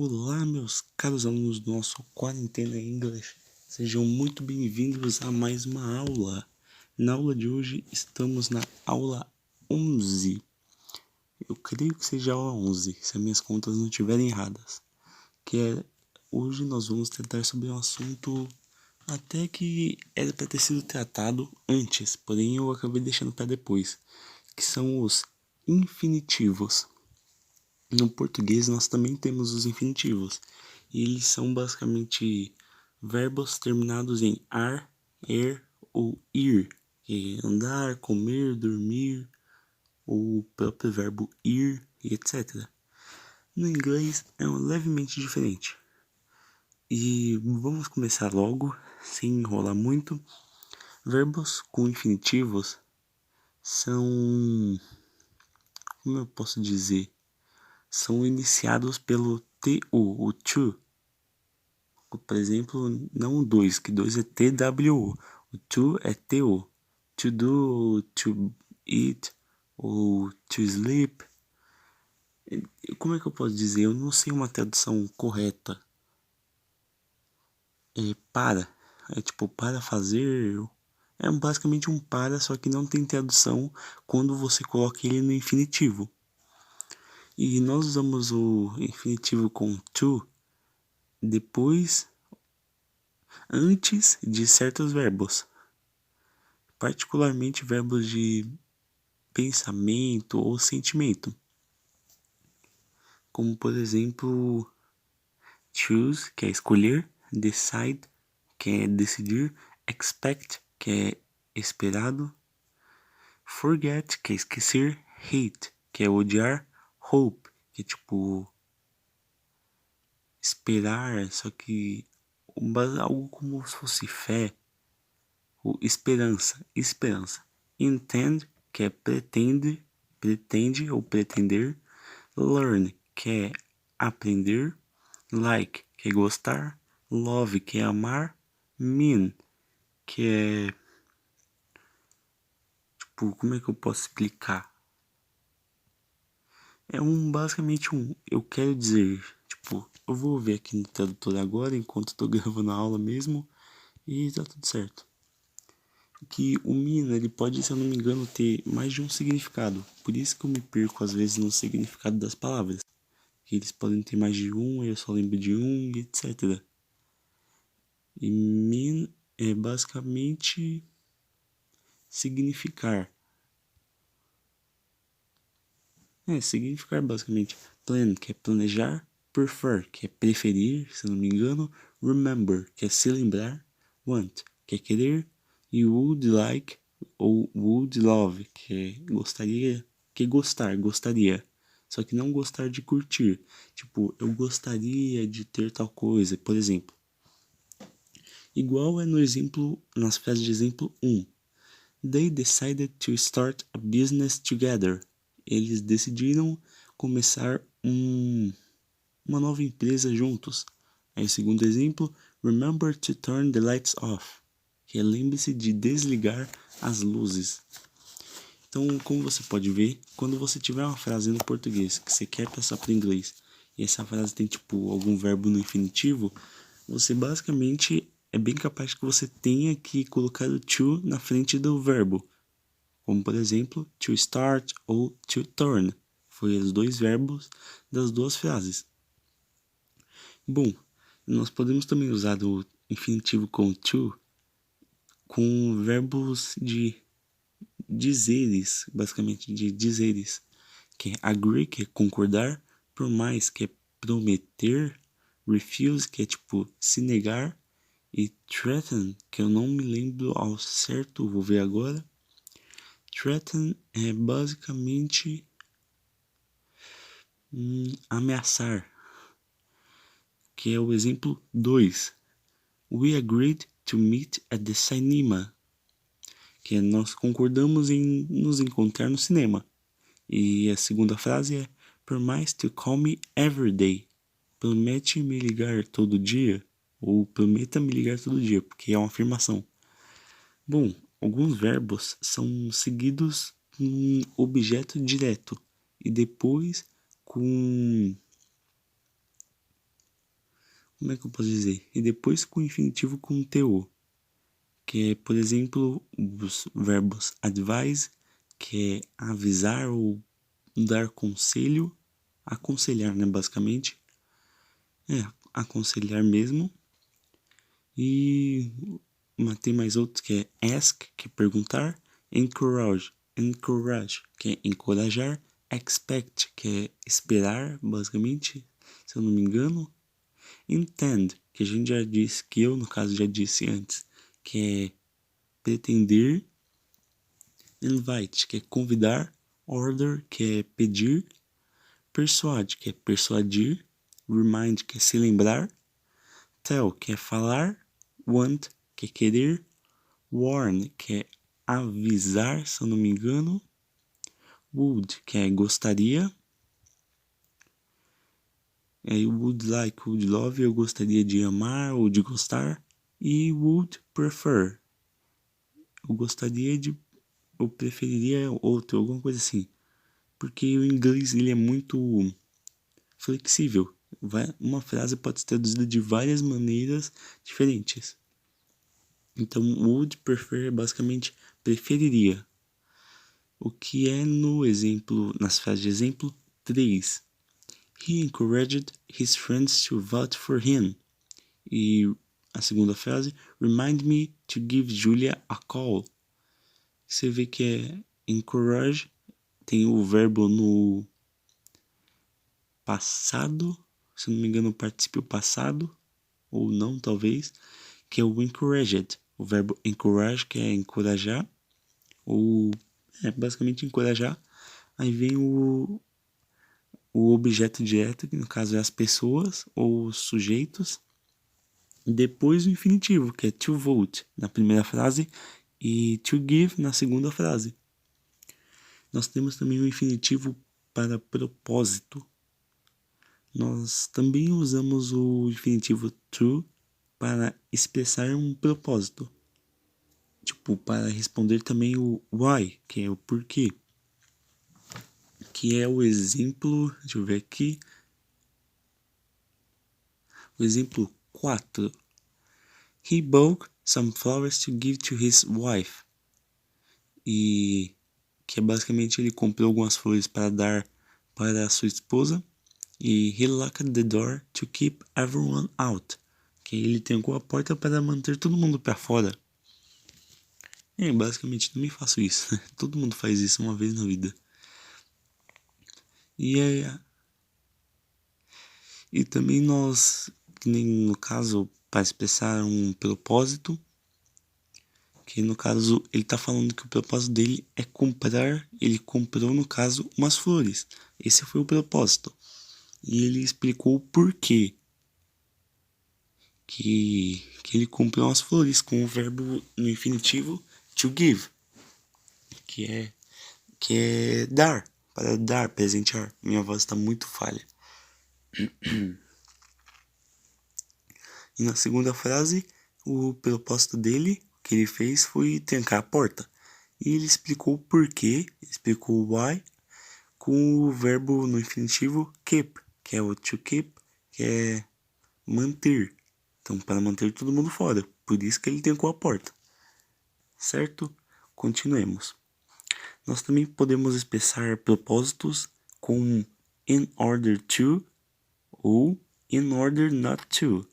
Olá, meus caros alunos do nosso Quarentena English, sejam muito bem-vindos a mais uma aula. Na aula de hoje estamos na aula 11. Eu creio que seja a aula 11, se as minhas contas não estiverem erradas. Hoje nós vamos tratar sobre um assunto até que era para ter sido tratado antes, porém eu acabei deixando para depois, que são os infinitivos. No português nós também temos os infinitivos, e eles são basicamente verbos terminados em ar, er ou ir, que é andar, comer, dormir, ou o próprio verbo ir, e etc. No inglês é levemente diferente. E vamos começar logo, sem enrolar muito. Verbos com infinitivos são, como eu posso dizer, são iniciados pelo TU, o to. Por exemplo, não o 2, que 2 é TWO. O to é TO. To do, to eat, ou to sleep. Como é que eu posso dizer? Eu não sei uma tradução correta. É para. É tipo para fazer. É basicamente um para, só que não tem tradução quando você coloca ele no infinitivo. E nós usamos o infinitivo com to antes de certos verbos, particularmente verbos de pensamento ou sentimento, como por exemplo choose, que é escolher, decide, que é decidir, expect, que é esperado, forget, que é esquecer, hate, que é odiar, hope, que é tipo esperar, só que algo como se fosse fé, ou esperança, intend, que é pretende ou pretender, learn, que é aprender, like, que é gostar, love, que é amar, mean, que é tipo, como é que eu posso explicar? É basicamente eu quero dizer, tipo, eu vou ver aqui no tradutor agora, enquanto tô gravando a aula mesmo, e tá tudo certo. Que o mean, ele pode, se eu não me engano, ter mais de um significado. Por isso que eu me perco às vezes no significado das palavras. Que eles podem ter mais de um, eu só lembro de um, e etc. E mean é basicamente significar. Significar basicamente. Plan, que é planejar. Prefer, que é preferir, se eu não me engano. Remember, que é se lembrar. Want, que é querer. E would like, ou would love, que é gostaria, que é gostar, gostaria. Só que não gostar de curtir. Tipo, eu gostaria de ter tal coisa, por exemplo. Igual é no exemplo, nas frases de exemplo 1. They decided to start a business together. Eles decidiram começar uma nova empresa juntos. Aí o segundo exemplo, remember to turn the lights off. Que é lembre-se de desligar as luzes. Então, como você pode ver, quando você tiver uma frase no português que você quer passar para o inglês e essa frase tem tipo algum verbo no infinitivo, você basicamente é bem capaz que você tenha que colocar o to na frente do verbo. Como por exemplo, to start ou to turn. Foi os dois verbos das duas frases. Bom, nós podemos também usar o infinitivo com to com verbos de dizeres, basicamente de dizeres, que é agree, que é concordar, promise, que é prometer, refuse, que é tipo se negar, e threaten, que eu não me lembro ao certo, vou ver agora. Threaten é basicamente ameaçar, que é o exemplo 2. We agreed to meet at the cinema, que é nós concordamos em nos encontrar no cinema. E a segunda frase é promise to call me every day. Promete me ligar todo dia, ou prometa me ligar todo dia, porque é uma afirmação. Bom, alguns verbos são seguidos com um objeto direto e depois com como é que eu posso dizer? E depois com o infinitivo com TO, que é, por exemplo, os verbos advise, que é avisar ou dar conselho, aconselhar, né, basicamente. Aconselhar mesmo. E tem mais outros que é ask, que é perguntar, encourage, que é encorajar, expect, que é esperar, basicamente, se eu não me engano. Intend, que a gente já disse, que eu no caso já disse antes, que é pretender. Invite, que é convidar. Order, que é pedir. Persuade, que é persuadir. Remind, que é se lembrar. Tell, que é falar. Want, que é querer. Warn, que é avisar, se eu não me engano. Would, que é gostaria. Would like, would love, eu gostaria de amar ou de gostar. E would prefer, eu gostaria de, eu preferiria outro, alguma coisa assim. Porque o inglês ele é muito flexível. Uma frase pode ser traduzida de várias maneiras diferentes. Então, would prefer é basicamente preferiria. O que é no exemplo, nas frases de exemplo 3. He encouraged his friends to vote for him. E a segunda frase, remind me to give Julia a call. Você vê que é encourage, tem o verbo no passado, se não me engano, o particípio passado, ou não, talvez, que é o encouraged. O verbo encourage, que é encorajar, ou basicamente encorajar. Aí vem o objeto direto, que no caso é as pessoas ou os sujeitos. Depois o infinitivo, que é to vote na primeira frase e to give na segunda frase. Nós temos também o infinitivo para propósito. Nós também usamos o infinitivo to para expressar um propósito. Tipo, para responder também o why, que é o porquê. Que é o exemplo, deixa eu ver aqui. O exemplo 4. He bought some flowers to give to his wife. E que é basicamente ele comprou algumas flores para dar para a sua esposa. E he locked the door to keep everyone out. Que ele trancou a porta para manter todo mundo para fora. Basicamente também faço isso. Todo mundo faz isso uma vez na vida. E também nós, que nem no caso, para expressar um propósito, que no caso ele está falando que o propósito dele é comprar, ele comprou no caso umas flores. Esse foi o propósito. E ele explicou o porquê que ele comprou umas flores com o verbo no infinitivo to give, que é dar, para dar, presentear. Minha voz está muito falha. E na segunda frase, o propósito dele, o que ele fez foi trancar a porta. E ele explicou o porquê, explicou o why, com o verbo no infinitivo keep, que é o to keep, que é manter. Então, para manter todo mundo fora. Por isso que ele trancou a porta. Certo? Continuemos. Nós também podemos expressar propósitos com in order to ou in order not to.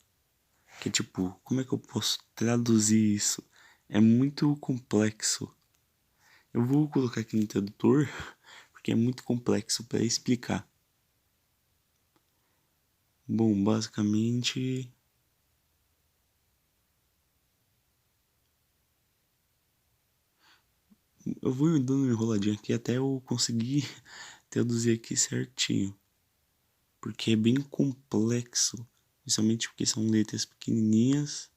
Que é tipo, como é que eu posso traduzir isso? É muito complexo. Eu vou colocar aqui no tradutor, porque é muito complexo para explicar. Bom, basicamente... eu vou dando uma enroladinha aqui até eu conseguir traduzir aqui certinho. Porque é bem complexo. Principalmente porque são letras pequenininhas.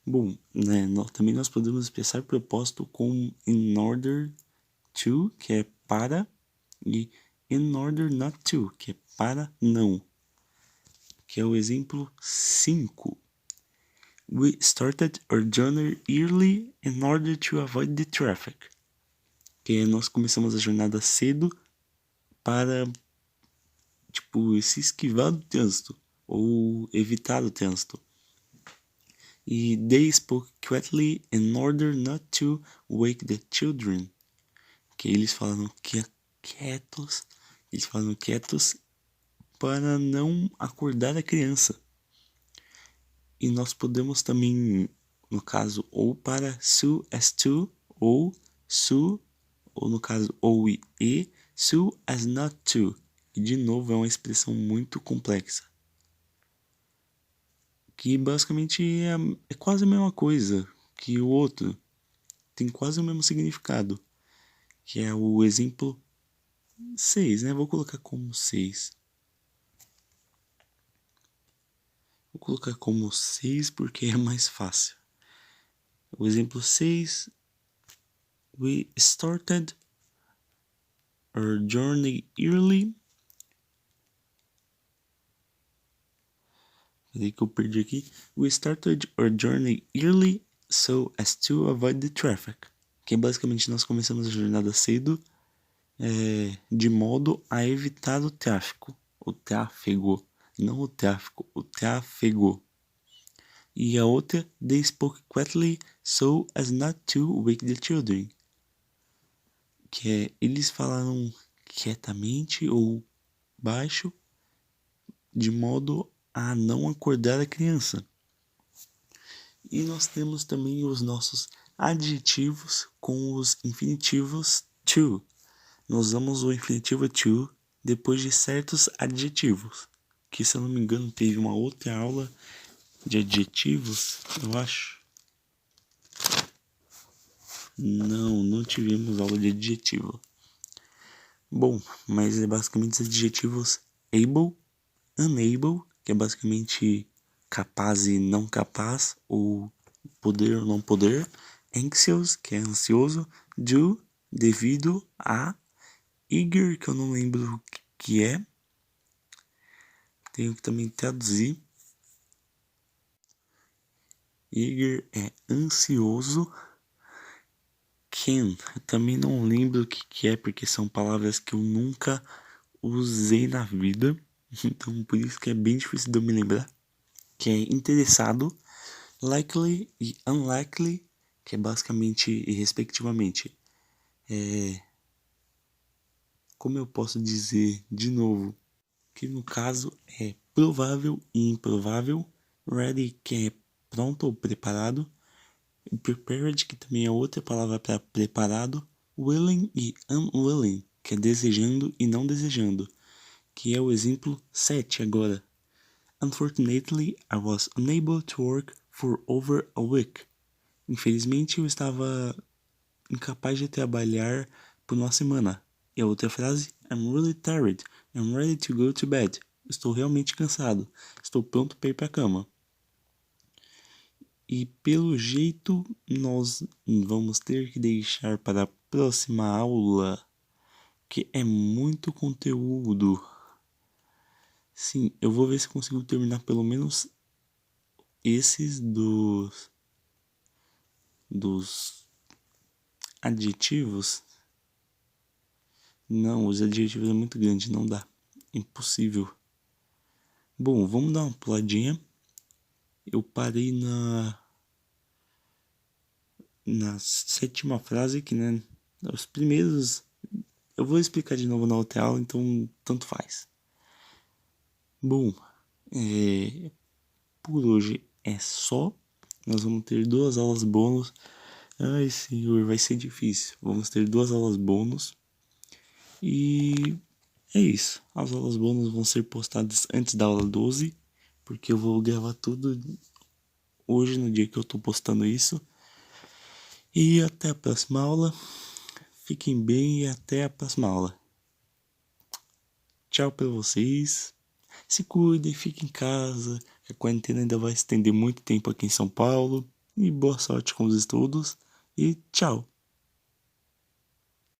Bom, né, também nós podemos expressar propósito com in order to, que é para, e in order not to, que é para não. Que é o exemplo 5. We started our journey early in order to avoid the traffic. que nós começamos a jornada cedo para, se esquivar do trânsito ou evitar o trânsito. E they spoke quietly in order not to wake the children. Que eles falaram quietos para não acordar a criança. E nós podemos também, no caso, ou para so as to, ou so, ou no caso, ou e, so as not to. E de novo é uma expressão muito complexa. Que basicamente é quase a mesma coisa que o outro. Tem quase o mesmo significado. Que é o exemplo 6, né? Vou colocar como 6. Vou colocar como 6 porque é mais fácil. O exemplo 6. We started our journey early. Peraí que eu perdi aqui. We started our journey early so as to avoid the traffic. Que basicamente nós começamos a jornada cedo de modo a evitar o tráfego. O tráfego. Não o tráfico, o tráfego. E a outra, they spoke quietly so as not to wake the children. Que é, eles falaram quietamente ou baixo, de modo a não acordar a criança. E nós temos também os nossos adjetivos com os infinitivos to. Nós usamos o infinitivo to depois de certos adjetivos. Que, se eu não me engano, teve uma outra aula de adjetivos, eu acho. Não tivemos aula de adjetivo. Bom, mas é basicamente os adjetivos able, unable, que é basicamente capaz e não capaz, ou poder ou não poder. Anxious, que é ansioso. Do, devido a. Eager, que eu não lembro o que é. Tenho que também traduzir. Eager é ansioso. Can, eu também não lembro o que é, porque são palavras que eu nunca usei na vida. Então por isso que é bem difícil de eu me lembrar. Que é interessado. Likely e unlikely, que é basicamente e respectivamente. Como eu posso dizer de novo? Que no caso é provável e improvável. Ready, que é pronto ou preparado. Prepared, que também é outra palavra para preparado. Willing e unwilling, que é desejando e não desejando. Que é o exemplo 7 agora. Unfortunately, I was unable to work for over a week. Infelizmente, eu estava incapaz de trabalhar por uma semana. E a outra frase, I'm really tired. I'm ready to go to bed. Estou realmente cansado. Estou pronto para ir para a cama. E pelo jeito, nós vamos ter que deixar para a próxima aula, que é muito conteúdo. Sim, eu vou ver se consigo terminar pelo menos esses dos adjetivos. Não, os adjetivos é muito grande, não dá. Impossível. Bom, vamos dar uma puladinha. Eu parei na sétima frase, que né, os primeiros eu vou explicar de novo na outra aula, então tanto faz. Bom, por hoje é só. Nós vamos ter 2 aulas bônus. Ai, senhor, vai ser difícil. Vamos ter 2 aulas bônus. E é isso. As aulas bônus vão ser postadas antes da aula 12, porque eu vou gravar tudo hoje, no dia que eu tô postando isso. E até a próxima aula. Fiquem bem e até a próxima aula. Tchau pra vocês. Se cuidem, fiquem em casa. A quarentena ainda vai se estender muito tempo aqui em São Paulo. E boa sorte com os estudos. E tchau.